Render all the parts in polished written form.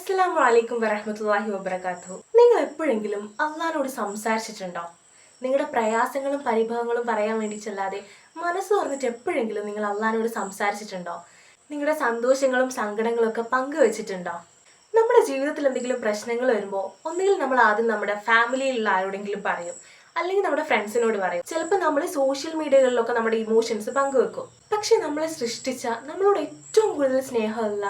അസ്സലാമു അലൈക്കും വറഹ്മത്തുള്ളാഹി വബറകാതുഹു. നിങ്ങൾ എപ്പോഴെങ്കിലും അള്ളാഹിനോട് സംസാരിച്ചിട്ടുണ്ടോ? നിങ്ങളുടെ പ്രയാസങ്ങളും പരിഭവങ്ങളും പറയാൻ വേണ്ടിയിട്ടല്ലാതെ മനസ്സ് തുറന്നിട്ട് എപ്പോഴെങ്കിലും നിങ്ങൾ അള്ളാഹിനോട് സംസാരിച്ചിട്ടുണ്ടോ? നിങ്ങളുടെ സന്തോഷങ്ങളും സങ്കടങ്ങളും ഒക്കെ പങ്കുവെച്ചിട്ടുണ്ടോ? നമ്മുടെ ജീവിതത്തിൽ എന്തെങ്കിലും പ്രശ്നങ്ങൾ വരുമ്പോൾ ഒന്നുകിൽ നമ്മൾ ആദ്യം നമ്മുടെ ഫാമിലിയിലുള്ള ആരോടെങ്കിലും പറയും, അല്ലെങ്കിൽ നമ്മുടെ ഫ്രണ്ട്സിനോട് പറയും. ചിലപ്പോൾ നമ്മൾ സോഷ്യൽ മീഡിയകളിലൊക്കെ നമ്മുടെ ഇമോഷൻസ് പങ്കുവെക്കും. പക്ഷെ നമ്മളെ സൃഷ്ടിച്ച നമ്മളോട് ഏറ്റവും കൂടുതൽ സ്നേഹമുള്ള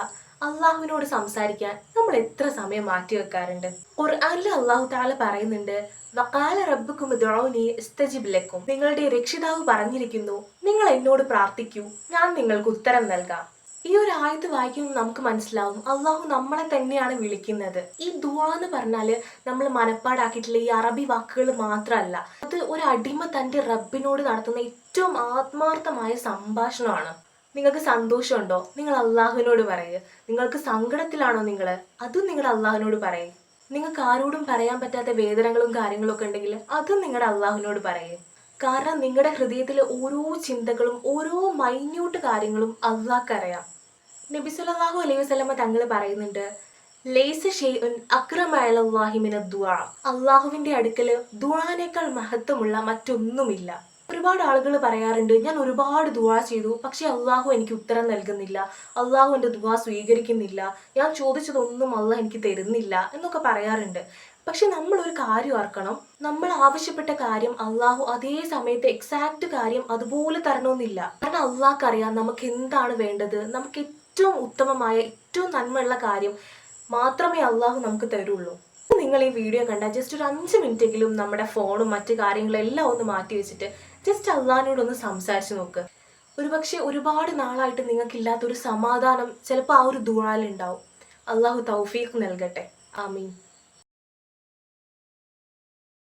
അള്ളാഹുവിനോട് സംസാരിക്കാൻ നമ്മൾ എത്ര സമയം മാറ്റി വെക്കാറുണ്ട്? ഖുർആനിൽ അള്ളാഹു തആല പറയുന്നുണ്ട്, വഖാല റബ്ബുക്കും ഉദ്ഉനി അസ്തജിബ് ലക്കും. നിങ്ങളുടെ രക്ഷിതാവ് പറഞ്ഞിരിക്കുന്നു, നിങ്ങൾ എന്നോട് പ്രാർത്ഥിക്കൂ, ഞാൻ നിങ്ങൾക്ക് ഉത്തരം നൽകാം. ഈ ഒരു ആയത്ത് വായിക്കുമ്പോൾ നമുക്ക് മനസ്സിലാവും അള്ളാഹു നമ്മളെ തന്നെയാണ് വിളിക്കുന്നത്. ഈ ദുആ എന്ന് പറഞ്ഞാല് നമ്മൾ മനപ്പാടാക്കിയിട്ടുള്ള ഈ അറബി വാക്കുകൾ മാത്രമല്ല, അത് ഒരു അടിമ തന്റെ റബ്ബിനോട് നടത്തുന്ന ഏറ്റവും ആത്മാർത്ഥമായ സംഭാഷണമാണ്. നിങ്ങൾക്ക് സന്തോഷമുണ്ടോ? നിങ്ങൾ അള്ളാഹുവിനോട് പറയുക. നിങ്ങൾക്ക് സങ്കടത്തിലാണോ നിങ്ങൾ? അതും നിങ്ങളുടെ അള്ളാഹുവിനോട് പറയുക. നിങ്ങൾക്ക് ആരോടും പറയാൻ പറ്റാത്ത വേദനകളും കാര്യങ്ങളും ഒക്കെ ഉണ്ടെങ്കിൽ അതും നിങ്ങളുടെ അള്ളാഹുവിനോട് പറയുക. കാരണം നിങ്ങളുടെ ഹൃദയത്തിലെ ഓരോ ചിന്തകളും ഓരോ മൈന്യൂട്ട് കാര്യങ്ങളും അള്ളാഹ്ക്കറിയാം. നബി സല്ലല്ലാഹു അലൈഹി വസല്ലമ തങ്ങൾ പറയുന്നുണ്ട്, ലൈസ ഷൈഉൻ അക്റമ അലല്ലാഹി മിനദ് ദുആ. അള്ളാഹുവിന്റെ അടുക്കല് ദുആനേക്കാൾ മഹത്വമുള്ള മറ്റൊന്നുമില്ല. ഒരുപാട് ആളുകൾ പറയാറുണ്ട്, ഞാൻ ഒരുപാട് ദുആ ചെയ്തു, പക്ഷെ അള്ളാഹു എനിക്ക് ഉത്തരം നൽകുന്നില്ല, അള്ളാഹു എൻ്റെ ദുആ സ്വീകരിക്കുന്നില്ല, ഞാൻ ചോദിച്ചതൊന്നും അള്ളാഹ് എനിക്ക് തരുന്നില്ല എന്നൊക്കെ പറയാറുണ്ട്. പക്ഷെ നമ്മൾ ഒരു കാര്യം ഓർക്കണം, നമ്മൾ ആവശ്യപ്പെട്ട കാര്യം അള്ളാഹു അതേ സമയത്ത് എക്സാക്ട് കാര്യം അതുപോലെ തരണമെന്നില്ല. കാരണം അള്ളാഹ്ക്ക് അറിയാം നമുക്ക് എന്താണ് വേണ്ടത്. നമുക്ക് ഏറ്റവും ഉത്തമമായ ഏറ്റവും നന്മയുള്ള കാര്യം മാത്രമേ അള്ളാഹു നമുക്ക് തരുള്ളൂ. നിങ്ങൾ ഈ വീഡിയോ കണ്ടാൽ ജസ്റ്റ് ഒരു 5 മിനിറ്റെങ്കിലും നമ്മുടെ ഫോണും മറ്റു കാര്യങ്ങളെല്ലാം ഒന്ന് മാറ്റി വെച്ചിട്ട് ജസ്റ്റ് അള്ളാഹിനോടൊന്ന് സംസാരിച്ച് നോക്ക്. ഒരുപക്ഷെ ഒരുപാട് നാളായിട്ട് നിങ്ങൾക്കില്ലാത്തൊരു സമാധാനം ചിലപ്പോൾ ആ ഒരു ദുആയിൽ ഉണ്ടാവും. അള്ളാഹു തൗഫീഖ് നൽകട്ടെ. ആമീൻ.